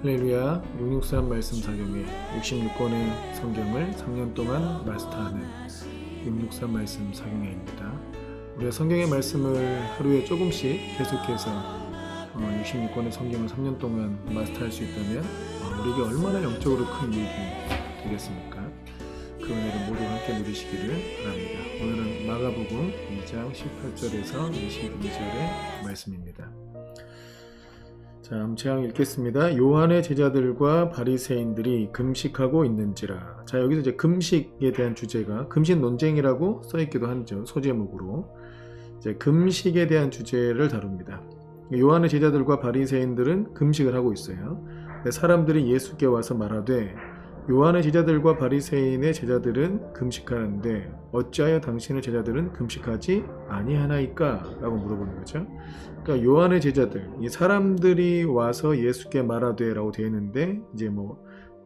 할렐루야. 663 말씀 사경에 66권의 성경을 3년 동안 마스터하는 663 말씀 사경회입니다. 우리가 성경의 말씀을 하루에 조금씩 계속해서 66권의 성경을 3년 동안 마스터할 수 있다면 우리에게 얼마나 영적으로 큰 이익이 되겠습니까? 그 은혜를 모두 함께 누리시기를 바랍니다. 오늘은 마가복음 2장 18절에서 22절의 말씀입니다. 자, 제가 읽겠습니다. 요한의 제자들과 바리새인들이 금식하고 있는지라. 자, 여기서 이제 금식에 대한 주제가 금식 논쟁이라고 써있기도 하죠. 소제목으로 이제 금식에 대한 주제를 다룹니다. 요한의 제자들과 바리새인들은 금식을 하고 있어요. 사람들이 예수께 와서 말하되 요한의 제자들과 바리새인의 제자들은 금식하는데 어찌하여 당신의 제자들은 금식하지 아니하나이까? 라고 물어보는 거죠. 그러니까 요한의 제자들, 이 사람들이 와서 예수께 말하되 라고 되어 있는데 이제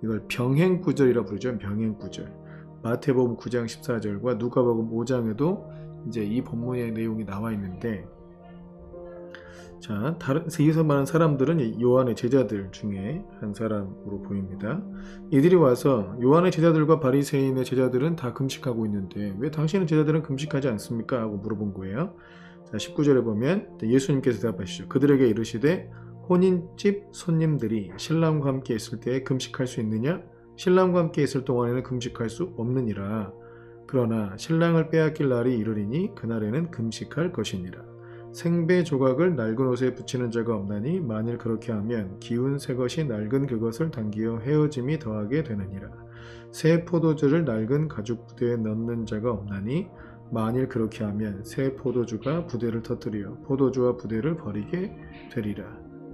이걸 병행구절이라고 부르죠. 병행구절. 마태복음 9장 14절과 누가복음 5장에도 이제 이 본문의 내용이 나와 있는데, 자, 여기서 말하는 사람들은 요한의 제자들 중에 한 사람으로 보입니다. 이들이 와서 요한의 제자들과 바리새인의 제자들은 다 금식하고 있는데 왜 당신의 제자들은 금식하지 않습니까? 하고 물어본 거예요. 자, 19절에 보면 예수님께서 대답하시죠. 그들에게 이르시되 혼인집 손님들이 신랑과 함께 있을 때에 금식할 수 있느냐? 신랑과 함께 있을 동안에는 금식할 수 없느니라. 그러나 신랑을 빼앗길 날이 이르리니 그날에는 금식할 것이니라. 생배 조각을 낡은 옷에 붙이는 자가 없나니 만일 그렇게 하면 기운 새 것이 낡은 그것을 당기어 헤어짐이 더하게 되느니라. 새 포도주를 낡은 가죽 부대에 넣는 자가 없나니 만일 그렇게 하면 새 포도주가 부대를 터뜨려 포도주와 부대를 버리게 되리라.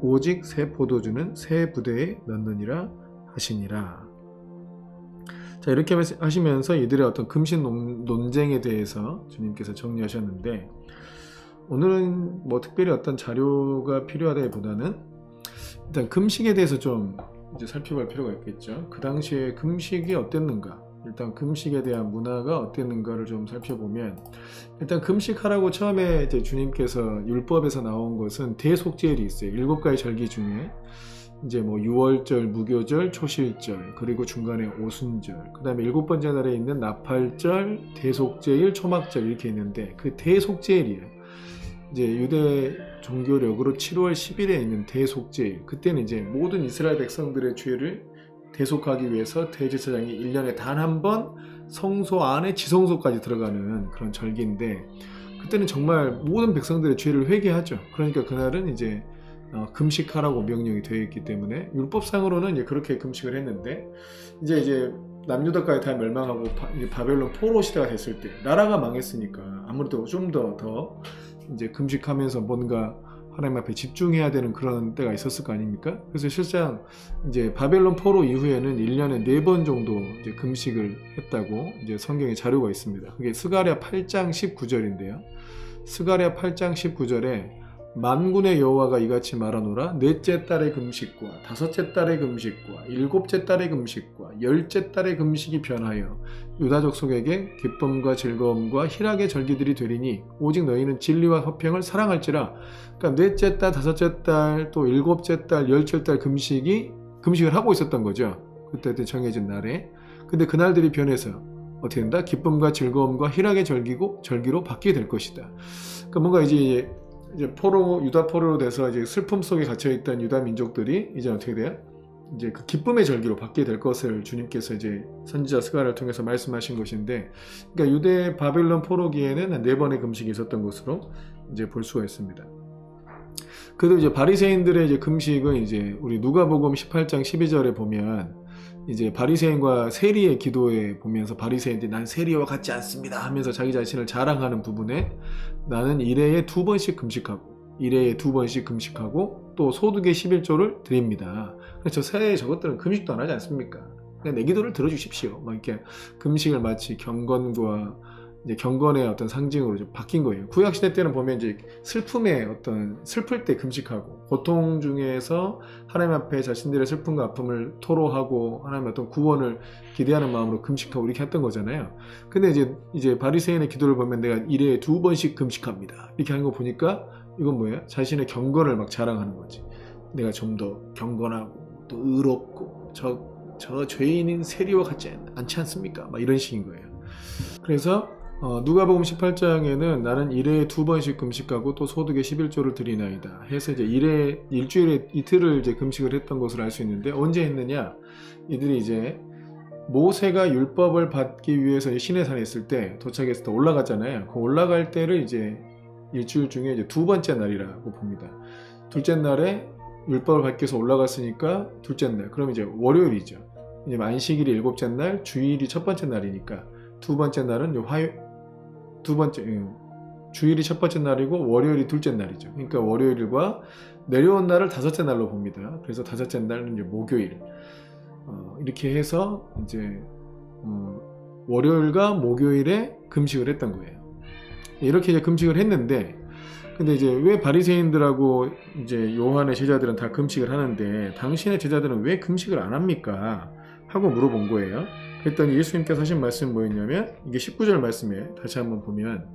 오직 새 포도주는 새 부대에 넣느니라 하시니라. 자, 이렇게 하시면서 이들의 어떤 금식 논쟁에 대해서 주님께서 정리하셨는데, 오늘은 특별히 어떤 자료가 필요하다기보다는 일단 금식에 대해서 좀 이제 살펴볼 필요가 있겠죠. 그 당시에 금식이 어땠는가, 일단 금식에 대한 문화가 어땠는가를 좀 살펴보면, 일단 금식하라고 처음에 이제 주님께서 율법에서 나온 것은 대속죄일이 있어요. 7가지 절기 중에 이제 유월절, 무교절, 초실절, 그리고 중간에 오순절, 그 다음에 7번째 날에 있는 나팔절, 대속죄일, 초막절 이렇게 있는데, 그 대속죄일이에요. 이제 유대 종교력으로 7월 10일에 있는 대속죄일, 그때는 이제 모든 이스라엘 백성들의 죄를 대속하기 위해서 대제사장이 1년에 단 한 번 성소 안에 지성소까지 들어가는 그런 절기인데, 그때는 정말 모든 백성들의 죄를 회개하죠. 그러니까 그날은 이제 금식하라고 명령이 되어 있기 때문에 율법상으로는 이제 그렇게 금식을 했는데, 이제 남유다까지 다 멸망하고 바벨론 포로 시대가 됐을 때 나라가 망했으니까 아무래도 좀 더 이제 금식하면서 뭔가 하나님 앞에 집중해야 되는 그런 때가 있었을 거 아닙니까? 그래서 실상 이제 바벨론 포로 이후에는 1년에 4번 정도 이제 금식을 했다고 이제 성경에 자료가 있습니다. 그게 스가랴 8장 19절인데요. 스가랴 8장 19절에 만군의 여호와가 이같이 말하노라. 넷째 달의 금식과 다섯째 달의 금식과 일곱째 달의 금식과 열째 달의 금식이 변하여 유다 족속에게 기쁨과 즐거움과 희락의 절기들이 되리니 오직 너희는 진리와 화평을 사랑할지라. 그러니까 넷째 달, 다섯째 달, 또 일곱째 달, 열째 달 금식을 하고 있었던 거죠. 그때 정해진 날에. 근데 그날들이 변해서 어떻게 된다? 기쁨과 즐거움과 희락의 절기로 바뀌게 될 것이다. 그러니까 뭔가 이제 유다 포로로 돼서 이제 슬픔 속에 갇혀있던 유다 민족들이 이제 어떻게 돼요? 이제 그 기쁨의 절기로 바뀌게 될 것을 주님께서 이제 선지자 스가랴를 통해서 말씀하신 것인데, 그러니까 유대 바벨론 포로기에는 4번의 금식이 있었던 것으로 이제 볼 수가 있습니다. 그래도 이제 바리새인들의 이제 금식은 이제 우리 누가복음 18장 12절에 보면 이제 바리새인과 세리의 기도에 보면서 바리새인들이 난 세리와 같지 않습니다 하면서 자기 자신을 자랑하는 부분에 나는 1회에 2번씩 금식하고 1회에 2번씩 금식하고 또 소득의 11조를 드립니다. 그래서 세례 저것들은 금식도 안 하지 않습니까? 그냥 내 기도를 들어주십시오. 이렇게 금식을 마치 경건의 어떤 상징으로 좀 바뀐 거예요. 구약시대 때는 보면 이제 슬플 때 금식하고, 고통 중에서 하나님 앞에 자신들의 슬픔과 아픔을 토로하고 하나님의 어떤 구원을 기대하는 마음으로 금식하고 이렇게 했던 거잖아요. 근데 이제 바리새인의 기도를 보면 내가 1회에 2번씩 금식합니다 이렇게 하는 거 보니까 이건 뭐예요? 자신의 경건을 막 자랑하는 거지. 내가 좀 더 경건하고 또 의롭고 저 죄인인 세리와 같지 않지 않습니까? 막 이런 식인 거예요. 그래서 누가복음 18장에는 나는 일회에 2번씩 금식하고 또 소득의 11조를 드리나이다 해서 이제 일주일에 이틀을 이제 금식을 했던 것을 알 수 있는데, 언제 했느냐? 이들이 이제 모세가 율법을 받기 위해서 시내산에 있을 때 도착했을 때 올라갔잖아요. 그 올라갈 때를 이제 일주일 중에 이제 2번째 날이라고 봅니다. 둘째 날에 율법을 받기 위해서 올라갔으니까 둘째 날, 그럼 이제 월요일이죠. 이제 안식일이 7째 날, 주일이 첫 번째 날이니까 두 번째 날은 주일이 첫 번째 날이고 월요일이 둘째 날이죠. 그러니까 월요일과 내려온 날을 5째 날로 봅니다. 그래서 5째 날은 이제 목요일. 이렇게 해서 이제 월요일과 목요일에 금식을 했던 거예요. 이렇게 이제 금식을 했는데, 근데 이제 왜 바리새인들하고 이제 요한의 제자들은 다 금식을 하는데 당신의 제자들은 왜 금식을 안 합니까? 하고 물어본 거예요. 그랬더니 예수님께서 하신 말씀이 뭐였냐면, 이게 19절 말씀에 다시 한번 보면,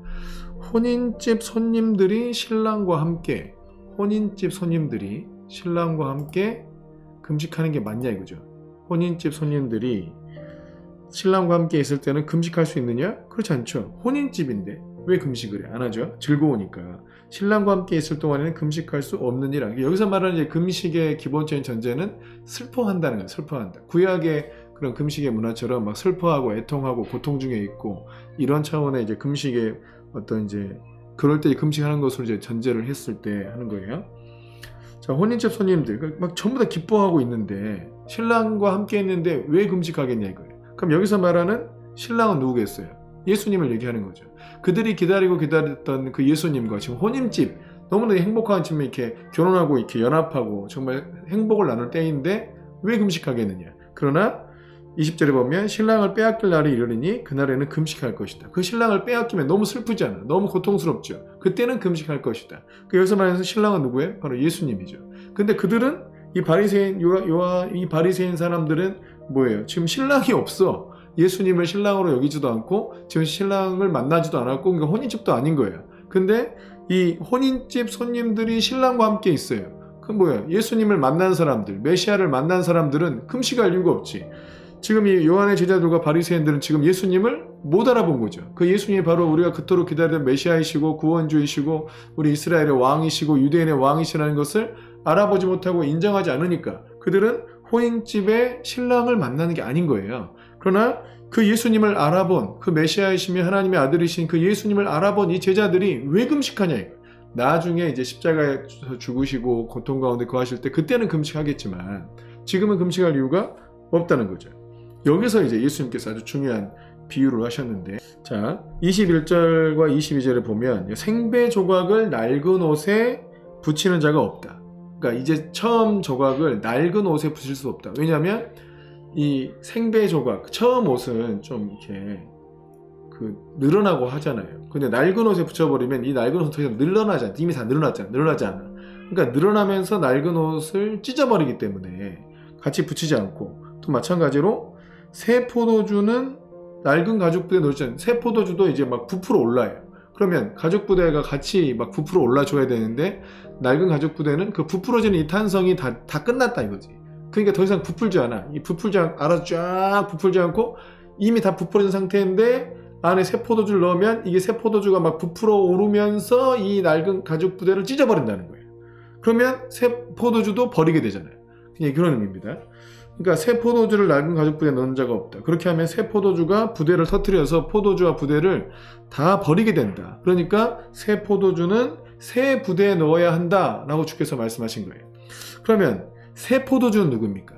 혼인집 손님들이 신랑과 함께 금식하는 게 맞냐 이거죠. 혼인집 손님들이 신랑과 함께 있을 때는 금식할 수 있느냐? 그렇지 않죠. 혼인집인데 왜 금식을 해? 안 하죠. 즐거우니까. 신랑과 함께 있을 동안에는 금식할 수 없는 일. 여기서 말하는 이제 금식의 기본적인 전제는 슬퍼한다는 거예요. 슬퍼한다. 구약의 그런 금식의 문화처럼 막 슬퍼하고 애통하고 고통 중에 있고, 이런 차원의 이제 금식의 어떤 이제 그럴 때 금식하는 것으로 이제 전제를 했을 때 하는 거예요. 자, 혼인집 손님들 막 전부 다 기뻐하고 있는데 신랑과 함께 있는데 왜 금식하겠냐 이거예요. 그럼 여기서 말하는 신랑은 누구겠어요? 예수님을 얘기하는 거죠. 그들이 기다렸던 그 예수님과 지금 혼인집, 너무나 행복한 집에 이렇게 결혼하고 이렇게 연합하고 정말 행복을 나눌 때인데 왜 금식하겠느냐. 그러나 20절에 보면 신랑을 빼앗길 날이 이르리니 그날에는 금식할 것이다. 그 신랑을 빼앗기면 너무 슬프잖아. 너무 고통스럽죠. 그때는 금식할 것이다. 여기서 말해서 신랑은 누구예요? 바로 예수님이죠. 근데 그들은 이 바리새인 사람들은 뭐예요? 지금 신랑이 없어. 예수님을 신랑으로 여기지도 않고 지금 신랑을 만나지도 않았고, 그러니까 혼인집도 아닌 거예요. 근데 이 혼인집 손님들이 신랑과 함께 있어요. 그럼 뭐예요? 예수님을 만난 사람들, 메시아를 만난 사람들은 금식할 이유가 없지. 지금 이 요한의 제자들과 바리새인들은 지금 예수님을 못 알아본 거죠. 그 예수님이 바로 우리가 그토록 기다리던 메시아이시고 구원주이시고 우리 이스라엘의 왕이시고 유대인의 왕이시라는 것을 알아보지 못하고 인정하지 않으니까 그들은 혼인집에 신랑을 만나는 게 아닌 거예요. 그러나 그 예수님을 알아본, 그 메시아이시며 하나님의 아들이신 그 예수님을 알아본 이 제자들이 왜 금식하냐 이거예요. 나중에 이제 십자가에서 죽으시고 고통 가운데 거하실 때 그때는 금식하겠지만 지금은 금식할 이유가 없다는 거죠. 여기서 이제 예수님께서 아주 중요한 비유를 하셨는데, 자 21절과 22절에 보면 생배 조각을 낡은 옷에 붙이는 자가 없다. 그러니까 이제 처음 조각을 낡은 옷에 붙일 수 없다. 왜냐하면 이 생배 조각, 처음 옷은 좀 이렇게 늘어나고 하잖아요. 근데 낡은 옷에 붙여버리면 이 낡은 옷은 더 이상 늘어나지 않아. 이미 다 늘어나지 않아. 그러니까 늘어나면서 낡은 옷을 찢어버리기 때문에 같이 붙이지 않고, 또 마찬가지로 새 포도주는 낡은 가죽 부대에 넣지 않아요. 새 포도주도 이제 막 부풀어 올라요. 그러면 가죽 부대가 같이 막 부풀어 올라줘야 되는데 낡은 가죽 부대는 그 부풀어지는 이 탄성이 다 끝났다 이거지. 그러니까 더 이상 부풀지 않아. 알아서 쫙 부풀지 않고 이미 다 부풀어진 상태인데 안에 새 포도주를 넣으면 이게 새 포도주가 막 부풀어 오르면서 이 낡은 가죽 부대를 찢어버린다는 거예요. 그러면 새 포도주도 버리게 되잖아요. 그냥 그런 의미입니다. 그러니까 새 포도주를 낡은 가죽 부대에 넣은 자가 없다. 그렇게 하면 새 포도주가 부대를 터뜨려서 포도주와 부대를 다 버리게 된다. 그러니까 새 포도주는 새 부대에 넣어야 한다라고 주께서 말씀하신 거예요. 그러면 새 포도주는 누굽니까?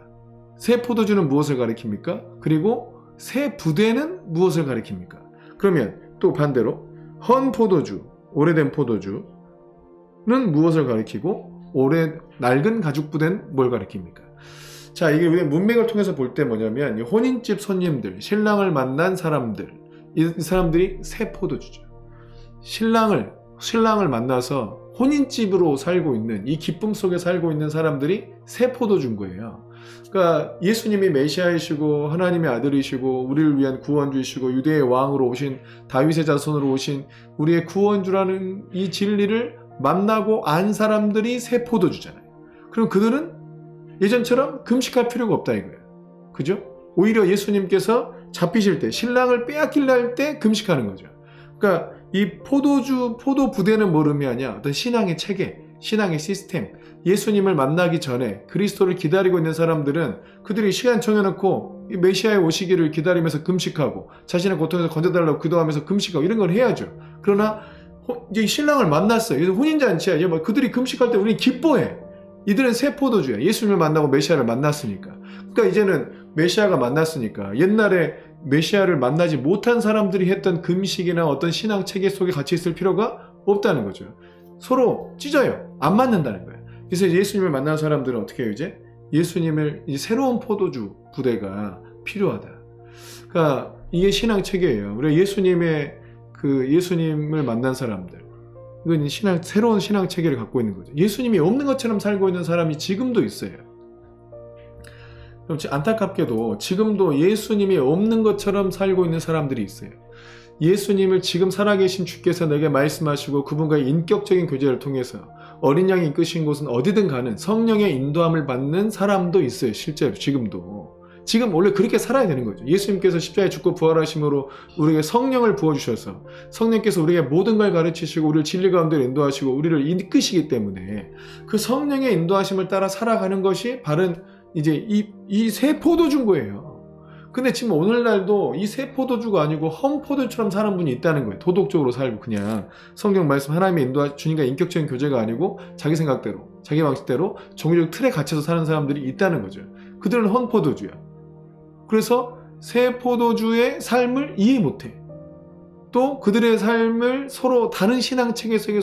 새 포도주는 무엇을 가리킵니까? 그리고 새 부대는 무엇을 가리킵니까? 그러면 또 반대로 헌 포도주, 오래된 포도주는 무엇을 가리키고 낡은 가죽 부대는 뭘 가리킵니까? 자, 이게 우리 문맥을 통해서 볼 때 뭐냐면 혼인집 손님들, 신랑을 만난 사람들, 이 사람들이 새 포도주죠. 신랑을 만나서 혼인집으로 살고 있는, 이 기쁨 속에 살고 있는 사람들이 새 포도주인 거예요. 그러니까 예수님이 메시아이시고 하나님의 아들이시고 우리를 위한 구원주이시고 유대의 왕으로 오신, 다윗의 자손으로 오신 우리의 구원주라는 이 진리를 만나고 안 사람들이 새 포도주잖아요. 그럼 그들은 예전처럼 금식할 필요가 없다 이거예요. 그죠? 오히려 예수님께서 잡히실 때, 신랑을 빼앗기려 할 때 금식하는 거죠. 그러니까 이 포도 부대는 뭘 의미하냐? 어떤 신앙의 체계, 신앙의 시스템. 예수님을 만나기 전에 그리스도를 기다리고 있는 사람들은 그들이 시간 정해놓고 이 메시아의 오시기를 기다리면서 금식하고 자신의 고통에서 건져달라고 기도하면서 금식하고 이런 걸 해야죠. 그러나 이제 신랑을 만났어요. 혼인잔치야. 이제 뭐 그들이 금식할 때 우리는 기뻐해. 이들은 새 포도주야. 예수님을 만나고 메시아를 만났으니까. 그러니까 이제는 메시아가 만났으니까 옛날에 메시아를 만나지 못한 사람들이 했던 금식이나 어떤 신앙 체계 속에 같이 있을 필요가 없다는 거죠. 서로 찢어요. 안 맞는다는 거예요. 그래서 예수님을 만난 사람들은 어떻게 해요? 이제 예수님을 이제 새로운 포도주 부대가 필요하다. 그러니까 이게 신앙 체계예요. 우리가 예수님을 만난 사람들, 이건 새로운 신앙 체계를 갖고 있는 거죠. 예수님이 없는 것처럼 살고 있는 사람이 지금도 있어요. 그럼 안타깝게도 지금도 예수님이 없는 것처럼 살고 있는 사람들이 있어요. 예수님을 지금 살아계신 주께서 내게 말씀하시고 그분과의 인격적인 교제를 통해서 어린 양이 이끄신 곳은 어디든 가는 성령의 인도함을 받는 사람도 있어요. 실제로 지금도. 지금 원래 그렇게 살아야 되는 거죠. 예수님께서 십자가에 죽고 부활하심으로 우리에게 성령을 부어주셔서 성령께서 우리에게 모든 걸 가르치시고 우리를 진리 가운데 인도하시고 우리를 이끄시기 때문에 그 성령의 인도하심을 따라 살아가는 것이 바른 이제 이 새 포도주인 거예요. 근데 지금 오늘날도 이 새 포도주가 아니고 험 포도처럼 사는 분이 있다는 거예요. 도덕적으로 살고 그냥 성경 말씀 하나님의 주님과 인격적인 교제가 아니고 자기 생각대로 자기 방식대로 종교적 틀에 갇혀서 사는 사람들이 있다는 거죠. 그들은 험 포도주야. 그래서 새 포도주의 삶을 이해 못해. 또 그들의 삶을 서로 다른 신앙 체계 속에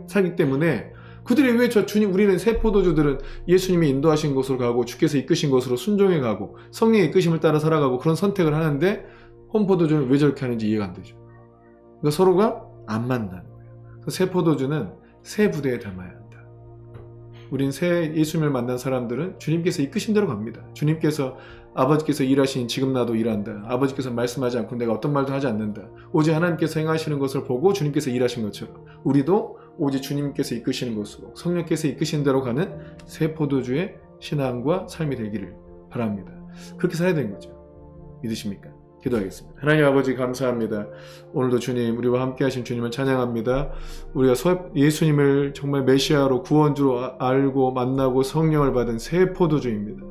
살기 때문에 그들이 왜 우리는 새 포도주들은 예수님이 인도하신 곳으로 가고 주께서 이끄신 곳으로 순종해 가고 성령의 이끄심을 따라 살아가고 그런 선택을 하는데 홈 포도주는 왜 저렇게 하는지 이해가 안 되죠. 그러니까 서로가 안 만나는 거예요. 새 포도주는 새 부대에 담아야 한다. 우린 새 예수님을 만난 사람들은 주님께서 이끄신 대로 갑니다. 주님께서 아버지께서 일하신 지금 나도 일한다. 아버지께서 말씀하지 않고 내가 어떤 말도 하지 않는다. 오직 하나님께서 행하시는 것을 보고 주님께서 일하신 것처럼 우리도 오직 주님께서 이끄시는 것으로 성령께서 이끄신 대로 가는 새 포도주의 신앙과 삶이 되기를 바랍니다. 그렇게 살아야 되는 거죠. 믿으십니까? 기도하겠습니다. 하나님 아버지 감사합니다. 오늘도 주님 우리와 함께 하신 주님을 찬양합니다. 우리가 예수님을 정말 메시아로 구원주로 알고 만나고 성령을 받은 새 포도주입니다.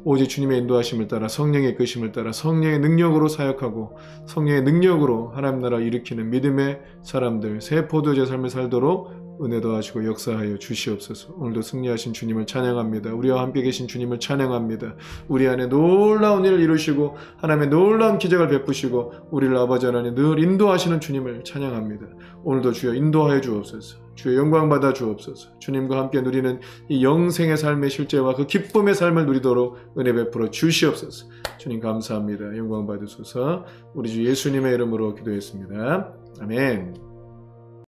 오직 주님의 인도하심을 따라 성령의 이끄심을 따라 성령의 능력으로 사역하고 성령의 능력으로 하나님 나라 일으키는 믿음의 사람들 새 포도주의 삶을 살도록 은혜 더하시고 역사하여 주시옵소서. 오늘도 승리하신 주님을 찬양합니다. 우리와 함께 계신 주님을 찬양합니다. 우리 안에 놀라운 일을 이루시고 하나님의 놀라운 기적을 베푸시고 우리를 아버지 하나님 늘 인도하시는 주님을 찬양합니다. 오늘도 주여 인도하여 주옵소서. 주의 영광 받아 주옵소서. 주님과 함께 누리는 이 영생의 삶의 실제와 그 기쁨의 삶을 누리도록 은혜 베풀어 주시옵소서. 주님 감사합니다. 영광 받으소서. 우리 주 예수님의 이름으로 기도했습니다. 아멘.